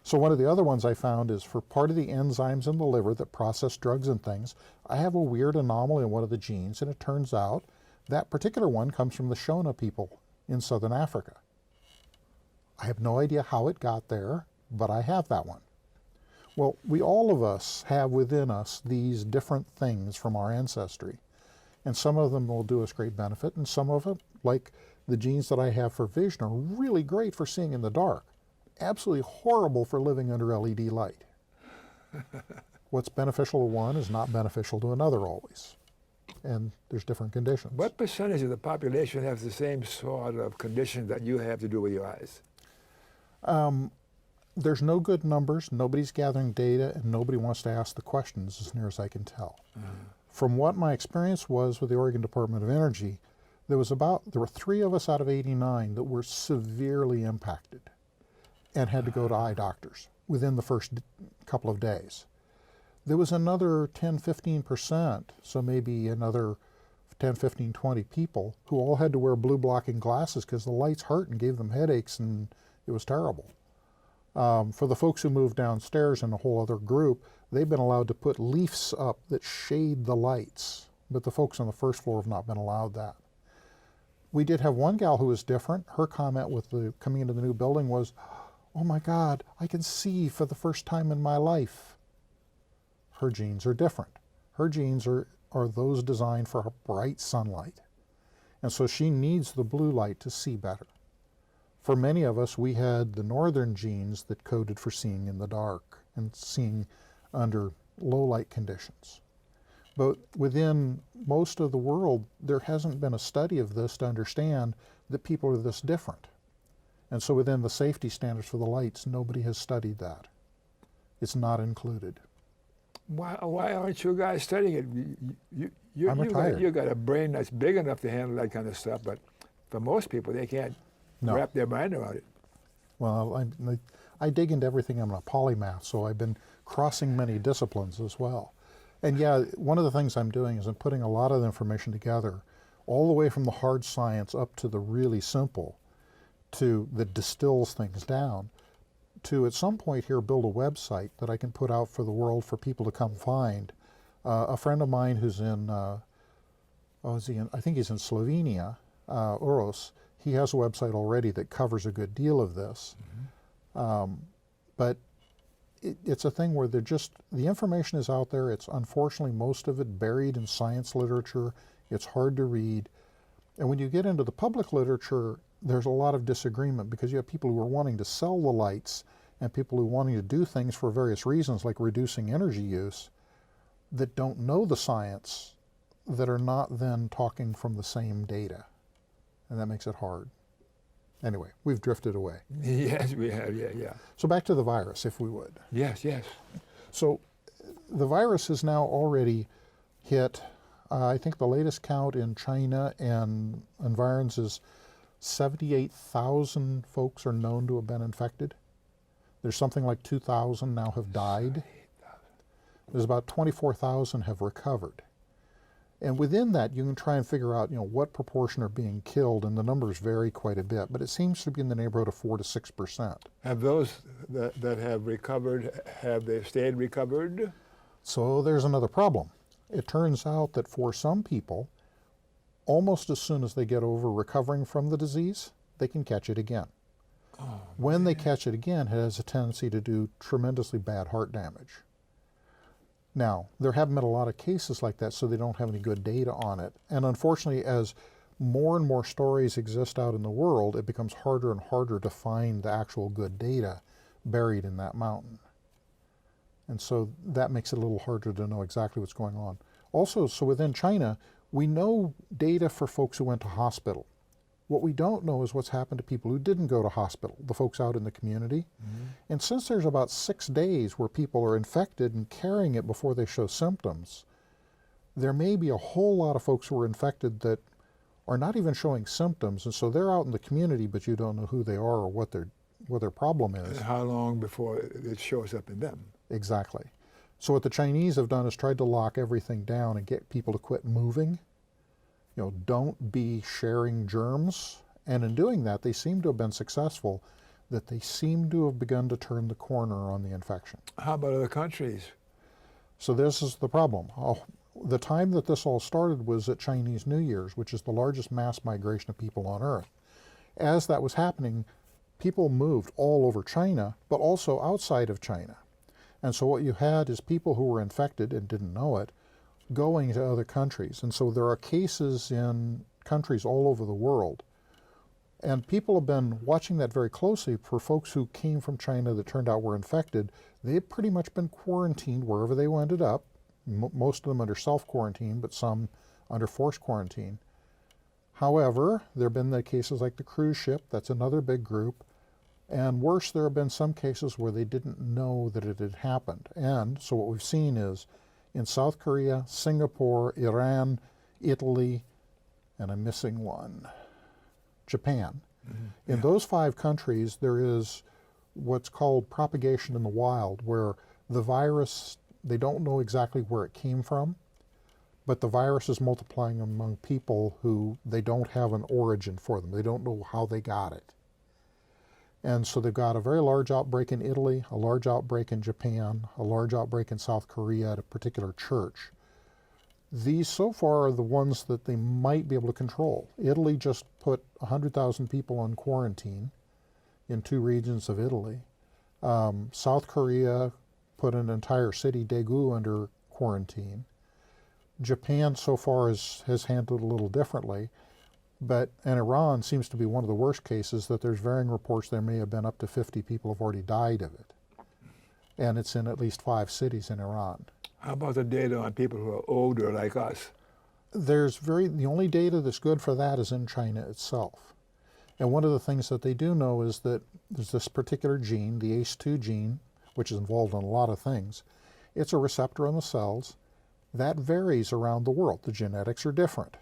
[SPEAKER 2] So one of the other ones I found is for part of the enzymes in the liver that process drugs and things, I have a weird anomaly in one of the genes, and it turns out that particular one comes from the Shona people in southern Africa. I have no idea how it got there, but I have that one. Well, all of us have within us these different things from our ancestry, and some of them will do us great benefit, and some of them, like the genes that I have for vision, are really great for seeing in the dark. Absolutely horrible for living under LED light. What's beneficial to one is not beneficial to another always, and there's different conditions.
[SPEAKER 1] What percentage of the population has the same sort of condition that you have to do with your eyes?
[SPEAKER 2] There's no good numbers, nobody's gathering data, and nobody wants to ask the questions as near as I can tell. From what my experience was with the Oregon Department of Energy, there were 3 of us out of 89 that were severely impacted and had to go to eye doctors within the first couple of days. There was another 10-15%, so maybe another 10, 15, 20 people who all had to wear blue blocking glasses because the lights hurt and gave them headaches, and it was terrible. For the folks who moved downstairs in a whole other group, they've been allowed to put leaves up that shade the lights, but the folks on the first floor have not been allowed that. We did have one gal who was different. Her comment with coming into the new building was, "Oh my God, I can see for the first time in my life." Her genes are different. Her genes are those designed for bright sunlight. And so she needs the blue light to see better. For many of us, we had the northern genes that coded for seeing in the dark and seeing under low light conditions. But within most of the world, there hasn't been a study of this to understand that people are this different. And so within the safety standards for the lights, nobody has studied that. It's not included.
[SPEAKER 1] Why aren't you guys studying it?
[SPEAKER 2] I'm retired.
[SPEAKER 1] You got a brain that's big enough to handle that kind of stuff, but for most people, they can't wrap their mind around it.
[SPEAKER 2] Well, I dig into everything. I'm a polymath, so I've been crossing many disciplines as well. And yeah, one of the things I'm doing is I'm putting a lot of the information together, all the way from the hard science up to the really simple, that distills things down, to at some point here build a website that I can put out for the world for people to come find. A friend of mine who's in, I think he's in Slovenia, Uros, he has a website already that covers a good deal of this. But it's a thing where the information is out there. It's unfortunately most of it buried in science literature. It's hard to read. And when you get into the public literature, there's a lot of disagreement because you have people who are wanting to sell the lights and people who are wanting to do things for various reasons like reducing energy use that don't know the science that are not then talking from the same data, and that makes it hard. Anyway, we've drifted away.
[SPEAKER 1] Yes, we have, yeah.
[SPEAKER 2] So back to the virus, if we would.
[SPEAKER 1] Yes.
[SPEAKER 2] So the virus has now already hit, I think the latest count in China and environs is 78,000 folks are known to have been infected. There's something like 2,000 now have died. There's about 24,000 have recovered. And within that, you can try and figure out, what proportion are being killed, and the numbers vary quite a bit, but it seems to be in the neighborhood of 4 to 6%.
[SPEAKER 1] Have those that have recovered, have they stayed recovered?
[SPEAKER 2] So there's another problem. It turns out that for some people, almost as soon as they get over recovering from the disease, they can catch it again. When they catch it again, it has a tendency to do tremendously bad heart damage. Now, there haven't been a lot of cases like that, so they don't have any good data on it. And unfortunately, as more and more stories exist out in the world, it becomes harder and harder to find the actual good data buried in that mountain. And so that makes it a little harder to know exactly what's going on. Also, so within China, we know data for folks who went to hospital. What we don't know is what's happened to people who didn't go to hospital, the folks out in the community. And since there's about 6 days where people are infected and carrying it before they show symptoms, there may be a whole lot of folks who are infected that are not even showing symptoms, and so they're out in the community, but you don't know who they are or what their problem is.
[SPEAKER 1] How long before it shows up in them?
[SPEAKER 2] Exactly. So what the Chinese have done is tried to lock everything down and get people to quit moving. Don't be sharing germs. And in doing that, they seem to have been successful, that they seem to have begun to turn the corner on the infection.
[SPEAKER 1] How about other countries?
[SPEAKER 2] So this is the problem. The time that this all started was at Chinese New Year's, which is the largest mass migration of people on Earth. As that was happening, people moved all over China, but also outside of China. And so what you had is people who were infected and didn't know it, going to other countries. And so there are cases in countries all over the world. And people have been watching that very closely. For folks who came from China that turned out were infected, they've pretty much been quarantined wherever they ended up, most of them under self-quarantine, but some under forced quarantine. However, there have been the cases like the cruise ship, that's another big group. And worse, there have been some cases where they didn't know that it had happened. And so what we've seen is in South Korea, Singapore, Iran, Italy, and I'm missing one, Japan. In those 5 countries, there is what's called propagation in the wild, where the virus, they don't know exactly where it came from, but the virus is multiplying among people who they don't have an origin for them. They don't know how they got it. And so they've got a very large outbreak in Italy, a large outbreak in Japan, a large outbreak in South Korea at a particular church. These so far are the ones that they might be able to control. Italy just put 100,000 people on quarantine in 2 regions of Italy. South Korea put an entire city, Daegu, under quarantine. Japan so far has handled it a little differently. And Iran seems to be one of the worst cases, that there's varying reports there may have been up to 50 people have already died of it. And it's in at least 5 cities in Iran.
[SPEAKER 1] How about the data on people who are older like us?
[SPEAKER 2] The only data that's good for that is in China itself. And one of the things that they do know is that there's this particular gene, the ACE2 gene, which is involved in a lot of things. It's a receptor on the cells. That varies around the world. The genetics are different.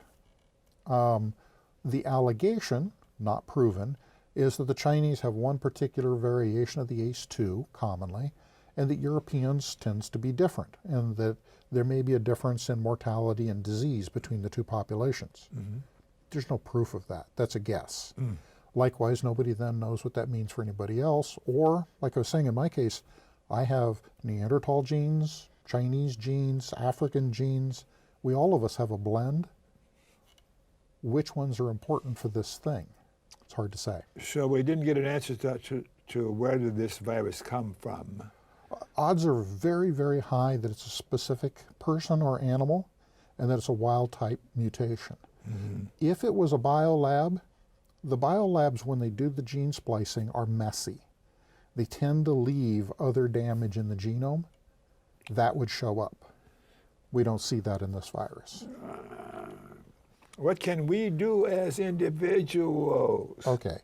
[SPEAKER 2] The allegation, not proven, is that the Chinese have one particular variation of the ACE2 commonly, and that Europeans tends to be different, and that there may be a difference in mortality and disease between the 2 populations. There's no proof of that. That's a guess. Likewise, nobody then knows what that means for anybody else, or, like I was saying in my case, I have Neanderthal genes, Chinese genes, African genes. All of us have a blend. Which ones are important for this thing? It's hard to say.
[SPEAKER 1] So we didn't get an answer to where did this virus come from?
[SPEAKER 2] Odds are very, very high that it's a specific person or animal, and that it's a wild type mutation. If it was a biolab, the biolabs, when they do the gene splicing, are messy. They tend to leave other damage in the genome. That would show up. We don't see that in this virus.
[SPEAKER 1] What can we do as individuals?
[SPEAKER 2] Okay.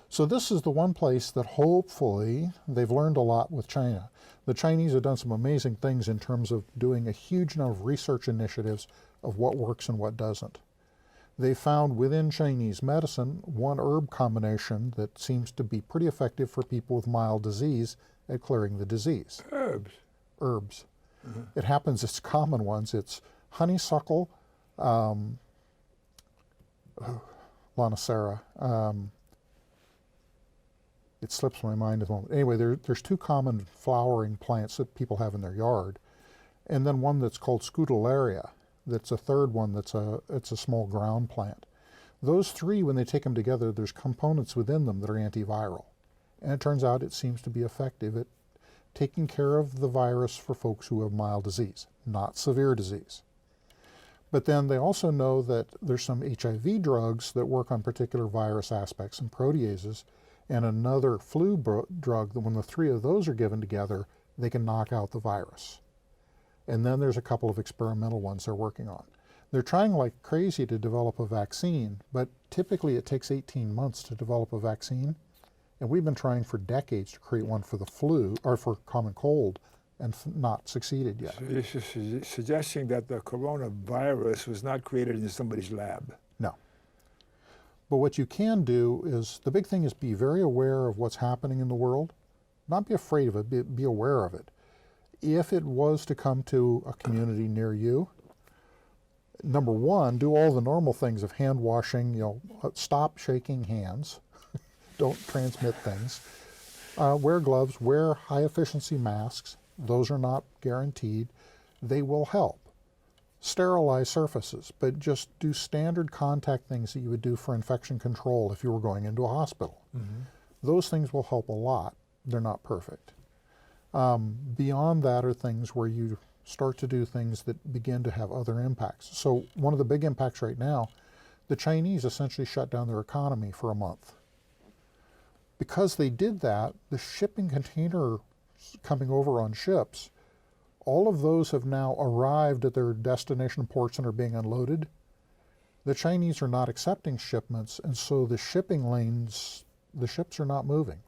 [SPEAKER 2] So this is the one place that hopefully they've learned a lot with China. The Chinese have done some amazing things in terms of doing a huge number of research initiatives of what works and what doesn't. They found within Chinese medicine one herb combination that seems to be pretty effective for people with mild disease at clearing the disease.
[SPEAKER 1] Herbs.
[SPEAKER 2] Herbs. It happens, it's common ones. It's honeysuckle, Lonicera. It slips my mind at the moment. Anyway, there's two common flowering plants that people have in their yard, and then one that's called Scutellaria. That's a third one it's a small ground plant. Those three, when they take them together, there's components within them that are antiviral. And it turns out it seems to be effective at taking care of the virus for folks who have mild disease, not severe disease. But then they also know that there's some HIV drugs that work on particular virus aspects and proteases, and another flu drug that when the three of those are given together, they can knock out the virus. And then there's a couple of experimental ones they're working on. They're trying like crazy to develop a vaccine, but typically it takes 18 months to develop a vaccine. And we've been trying for decades to create one for the flu, or for common cold, and not succeeded yet.
[SPEAKER 1] So you're suggesting that the coronavirus was not created in somebody's lab?
[SPEAKER 2] No. But what you can do is, the big thing is be very aware of what's happening in the world. Not be afraid of it, be aware of it. If it was to come to a community near you, number one, do all the normal things of hand washing, stop shaking hands, don't transmit things. Wear gloves, wear high efficiency masks. Those are not guaranteed. They will help. Sterilize surfaces, but just do standard contact things that you would do for infection control if you were going into a hospital. Those things will help a lot. They're not perfect. Beyond that are things where you start to do things that begin to have other impacts. So one of the big impacts right now, the Chinese essentially shut down their economy for a month. Because they did that, the shipping container coming over on ships, all of those have now arrived at their destination ports and are being unloaded. The Chinese are not accepting shipments, and so the shipping lanes, the ships are not moving.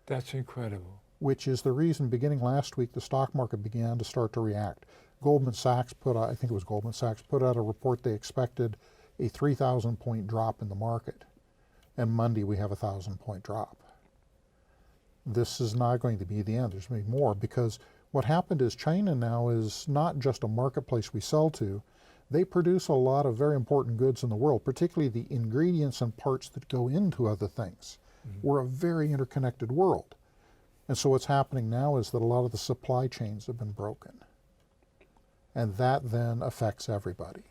[SPEAKER 1] That's incredible.
[SPEAKER 2] Which is the reason beginning last week the stock market began to start to react. Goldman Sachs put out, I think it was Goldman Sachs, put out a report they expected a 3,000 point drop in the market. And Monday we have a 1,000 point drop. This is not going to be the end. There's going to be more, because what happened is China now is not just a marketplace we sell to. They produce a lot of very important goods in the world, particularly the ingredients and parts that go into other things. We're a very interconnected world. And so what's happening now is that a lot of the supply chains have been broken. And that then affects everybody.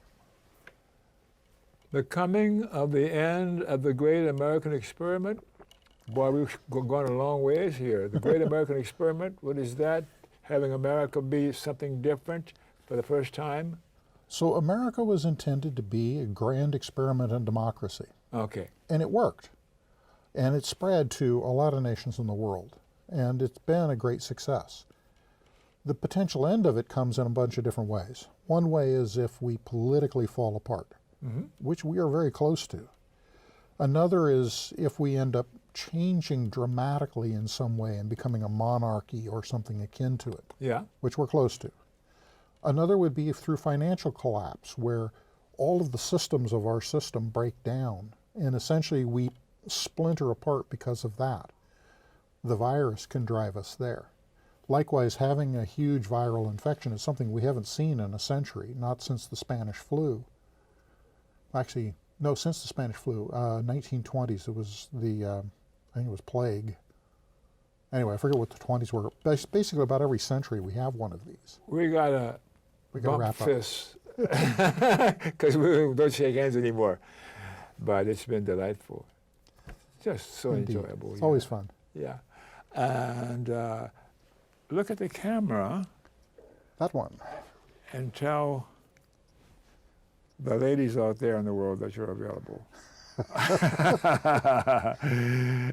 [SPEAKER 1] The coming of the end of the great American experiment? Boy, we've gone a long ways here. The great American experiment, what is that? Having America be something different for the first time?
[SPEAKER 2] So America was intended to be a grand experiment in democracy.
[SPEAKER 1] Okay.
[SPEAKER 2] And it worked. And it spread to a lot of nations in the world. And it's been a great success. The potential end of it comes in a bunch of different ways. One way is if we politically fall apart, which we are very close to. Another is if we end up changing dramatically in some way and becoming a monarchy or something akin to it, which we're close to. Another would be through financial collapse, where all of the systems of our system break down, and essentially we splinter apart because of that. The virus can drive us there. Likewise, having a huge viral infection is something we haven't seen in a century, not since the Spanish flu. Actually, no, since the Spanish flu, 1920s, it was the, I think it was plague. Anyway, I forget what the 20s were. Basically, about every century we have one of these.
[SPEAKER 1] We got to bump
[SPEAKER 2] wrap
[SPEAKER 1] fists because we don't shake hands anymore. But it's been delightful. Just so
[SPEAKER 2] Indeed.
[SPEAKER 1] enjoyable.
[SPEAKER 2] It's always fun.
[SPEAKER 1] Yeah. And look at the camera.
[SPEAKER 2] That one.
[SPEAKER 1] And tell the ladies out there in the world that you're available.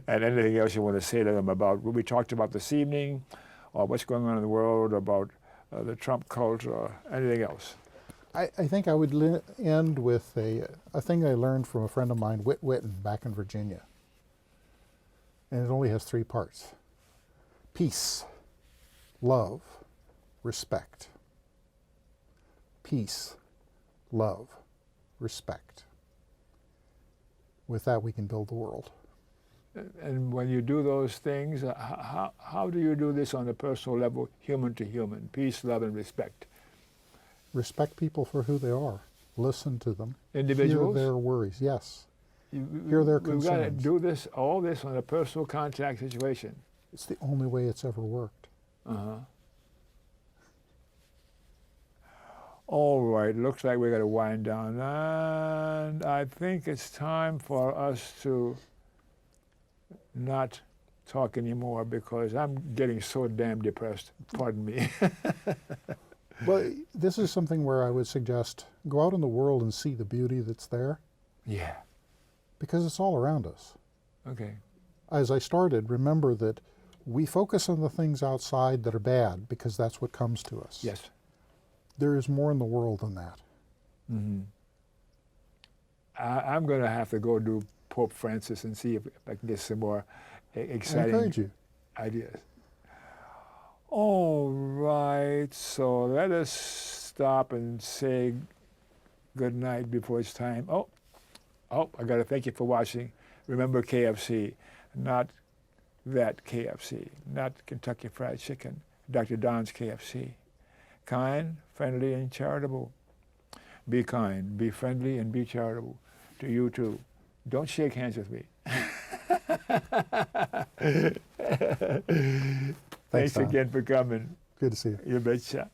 [SPEAKER 1] And anything else you want to say to them about what we talked about this evening, or what's going on in the world, about the Trump cult, or anything else.
[SPEAKER 2] I think I would end with a thing I learned from a friend of mine, Whit Witten, back in Virginia. And it only has 3 parts. Peace, love, respect. Peace, love, respect. With that, we can build the world.
[SPEAKER 1] And when you do those things, how do you do this on a personal level, human to human? Peace, love, and respect.
[SPEAKER 2] Respect people for who they are. Listen to them.
[SPEAKER 1] Individuals?
[SPEAKER 2] Hear their worries, yes. Hear their concerns.
[SPEAKER 1] We've got to do all this on a personal contact situation.
[SPEAKER 2] It's the only way it's ever worked.
[SPEAKER 1] All right, looks like we're going to wind down. And I think it's time for us to not talk anymore because I'm getting so damn depressed. Pardon me.
[SPEAKER 2] Well, this is something where I would suggest go out in the world and see the beauty that's there.
[SPEAKER 1] Yeah.
[SPEAKER 2] Because it's all around us.
[SPEAKER 1] Okay.
[SPEAKER 2] As I started, remember that we focus on the things outside that are bad because that's what comes to us.
[SPEAKER 1] Yes.
[SPEAKER 2] There is more in the world than that.
[SPEAKER 1] Mm-hmm. I'm going to have to go do Pope Francis and see if I can get some more exciting
[SPEAKER 2] I encourage you.
[SPEAKER 1] ideas. All right, so let us stop and say good night before it's time. Oh, I got to thank you for watching. Remember KFC, not that KFC, not Kentucky Fried Chicken, Dr. Don's KFC. Kind, friendly, and charitable. Be kind, be friendly, and be charitable. To you too. Don't shake hands with me. Thanks
[SPEAKER 2] Don.
[SPEAKER 1] again for coming.
[SPEAKER 2] Good to see you.
[SPEAKER 1] You betcha.